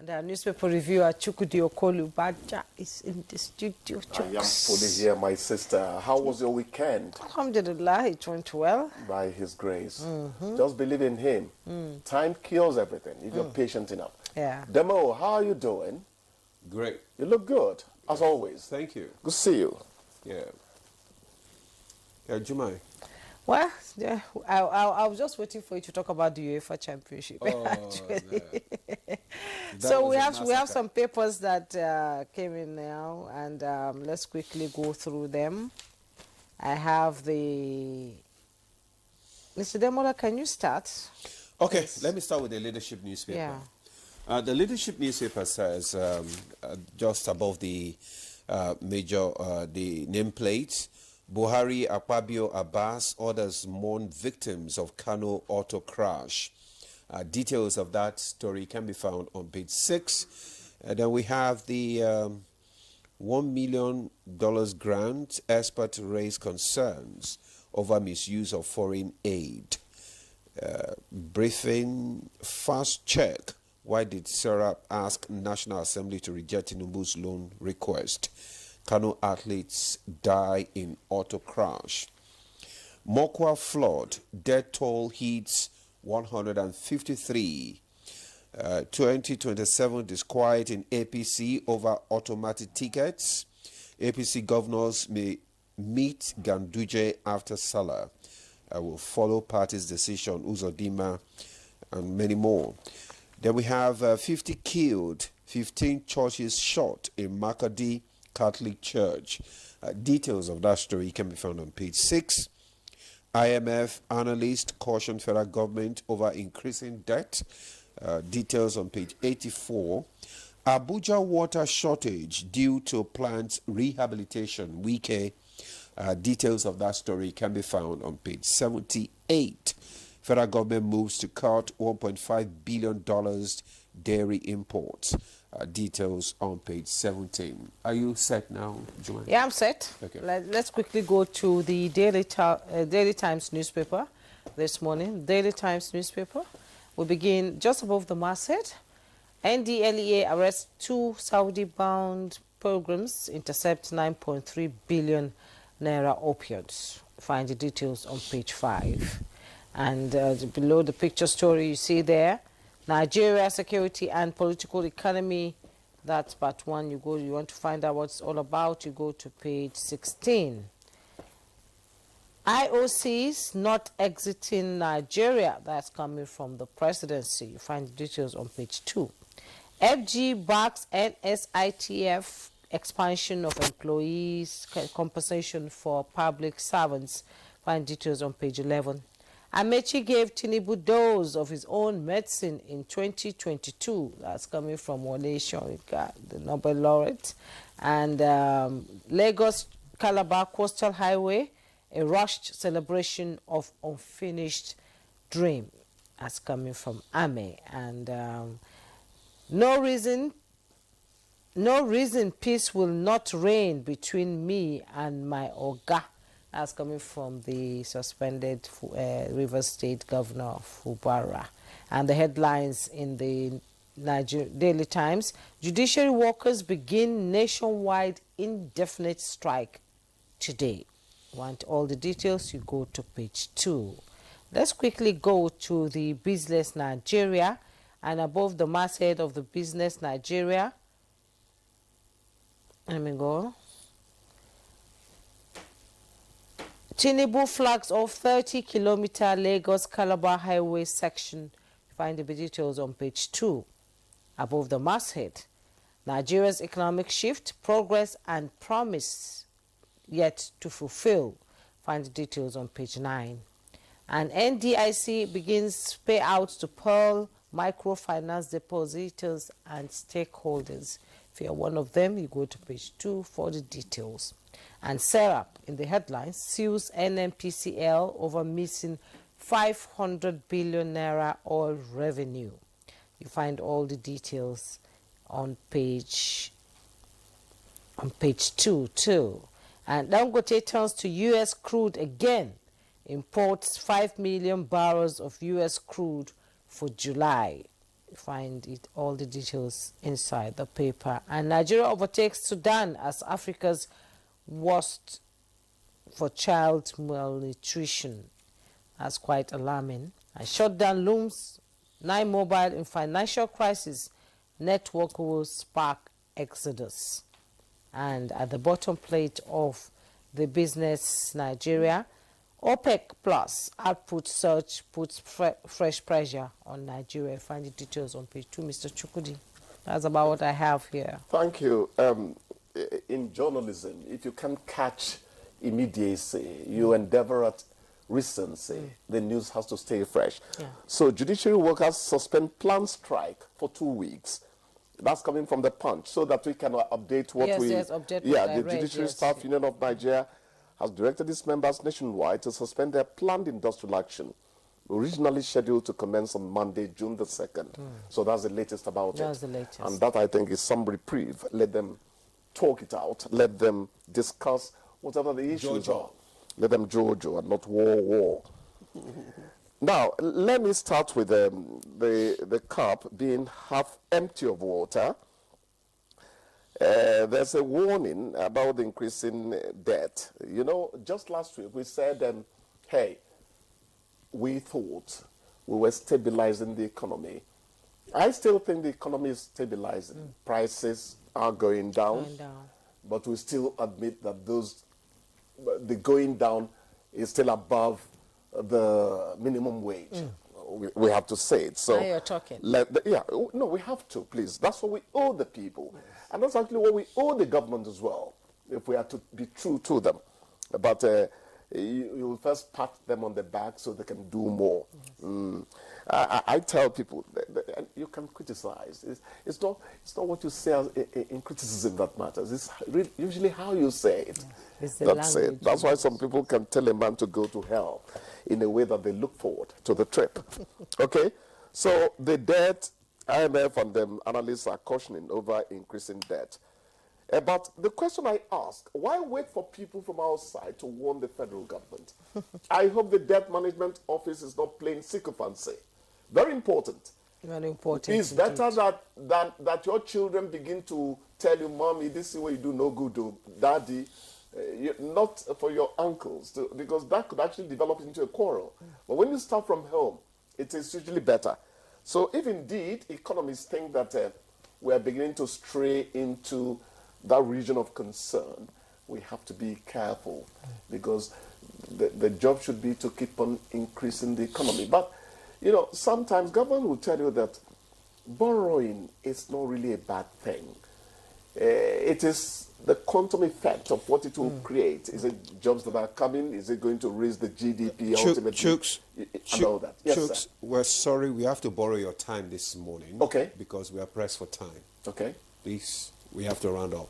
The newspaper reviewer Chukudi Okolu Baja is in the studio. I am fully here, my sister. How was your weekend? Alhamdulillah, it went well. By His grace. Just believe in Him. Time cures everything if you're patient enough. Yeah. Demo, how are you doing? Great. You look good, as always. Thank you. Good to see you. Yeah. Yeah, Jumai. Well, yeah, I was just waiting for you to talk about the UEFA Championship. Oh, actually. no. So we have some papers that came in now, and let's quickly go through them. I have the... Mr. Demola, can you start? Okay, Yes. let me start with the leadership newspaper. Yeah. The leadership newspaper says, just above the the nameplate, Buhari, Akpabio, Abbas, others mourn victims of Kano auto crash. Details of that story can be found on page 6. Then we have the $1 million grant. Experts raise concerns over misuse of foreign aid. Briefing, fast check. Why did Sarah ask National Assembly to reject Tinubu's loan request? Kano athletes die in auto crash. Mokwa flood, death toll hits 153. 2027 disquiet in APC over automatic tickets. APC governors may meet Ganduje after Salah. I will follow party's decision, Uzodinma, and many more. Then we have 50 killed, 15 churches shot in Makadi Catholic Church. Details of that story can be found on page 6. IMF analyst caution federal government over increasing debt. Details on page 84. Abuja water shortage due to plant rehabilitation. Wike. Details of that story can be found on page 78. Federal government moves to cut $1.5 billion dairy imports. Details on page 17. Are you set now, Joanne? Yeah, I'm set. Okay. Let's quickly go to the Daily Times newspaper this morning. Daily Times newspaper. We begin just above the masthead. NDLEA arrests 2 Saudi-bound pilgrims, intercept 9.3 billion naira opioids. Find the details on page 5. And below the picture story you see there, Nigeria security and political economy. That's part 1. You want to find out what it's all about, you go to page 16. IOCs not exiting Nigeria. That's coming from the presidency. You find the details on page 2. FG backs NSITF expansion of employees compensation for public servants. Find details on page 11. Amechi gave Tinubu dose of his own medicine in 2022. That's coming from Wole Soyinka, the Nobel laureate. And Lagos Calabar Coastal Highway, a rushed celebration of unfinished dream. That's coming from Ame. And no reason peace will not reign between me and my Oga. That's coming from the suspended Rivers State Governor Fubara. And the headlines in the Daily Times: judiciary workers begin nationwide indefinite strike today. Want all the details? You go to page 2. Let's quickly go to the Business Nigeria. And above the masthead of the Business Nigeria, let me go. Tinubu flags off 30-kilometer Lagos-Calabar highway section. Find the details on page 2. Above the masthead, Nigeria's economic shift, progress and promise yet to fulfill. Find the details on page 9. And NDIC begins payouts to Pearl microfinance depositors and stakeholders. If you're one of them, you go to page 2 for the details. And Serap, in the headlines, sues NMPCL over missing 500 billion naira oil revenue. You find all the details on page 2 too. And Dangote turns to U.S. crude again. Imports 5 million barrels of U.S. crude for July. You find it, all the details inside the paper. And Nigeria overtakes Sudan as Africa's worst for child malnutrition. That's quite alarming. And shutdown looms. 9 Mobile in financial crisis. Network will spark exodus. And at the bottom plate of the Business Nigeria, OPEC Plus output surge puts fresh pressure on Nigeria. Find the details on page 2, Mr. Chukudi. That's about what I have here. Thank you. In journalism, if you can catch immediacy, you endeavor at recency, the news has to stay fresh. Yeah. So judiciary workers suspend planned strike for 2 weeks. That's coming from the Punch, so that we can update what the Judiciary Staff Union of Nigeria has directed its members nationwide to suspend their planned industrial action, originally scheduled to commence on Monday, June the 2nd. So that's the latest about it. That's the latest. And that, I think, is some reprieve. Let them talk it out. Let them discuss whatever the issues are. Let them jojo and not war. Now, let me start with the cup being half empty of water. There's a warning about the increasing debt. You know, just last week we said, hey, we thought we were stabilizing the economy. I still think the economy is stabilizing. Prices are going down, but we still admit that the going down is still above the minimum wage. We have to say it. So now you're talking. No, we have to, please. That's what we owe the people. And that's actually what we owe the government as well, if we are to be true to them. But you will first pat them on the back so they can do more. I tell people, that you can criticize. It's not what you say in criticism that matters. It's usually how you say it. That's it. That's why some people can tell a man to go to hell in a way that they look forward to the trip. Okay? So the debt, IMF and the analysts are cautioning over increasing debt. But the question I ask, why wait for people from outside to warn the federal government? I hope the Debt Management Office is not playing sycophancy. Very important. Very important. It's better that your children begin to tell you, Mommy, this is what you do no good, Daddy. Not for your uncles, because that could actually develop into a quarrel. But when you start from home, it is usually better. So if indeed economists think that we are beginning to stray into that region of concern, we have to be careful, because the job should be to keep on increasing the economy. But, you know, sometimes government will tell you that borrowing is not really a bad thing. It is the quantum effect of what it will create. Is it jobs that are coming? Is it going to raise the GDP ultimately? Chooks, all that. Yes, Chooks, sir. we're sorry, we have to borrow your time this morning. Okay. Because we are pressed for time. Okay. Please, we have to round up.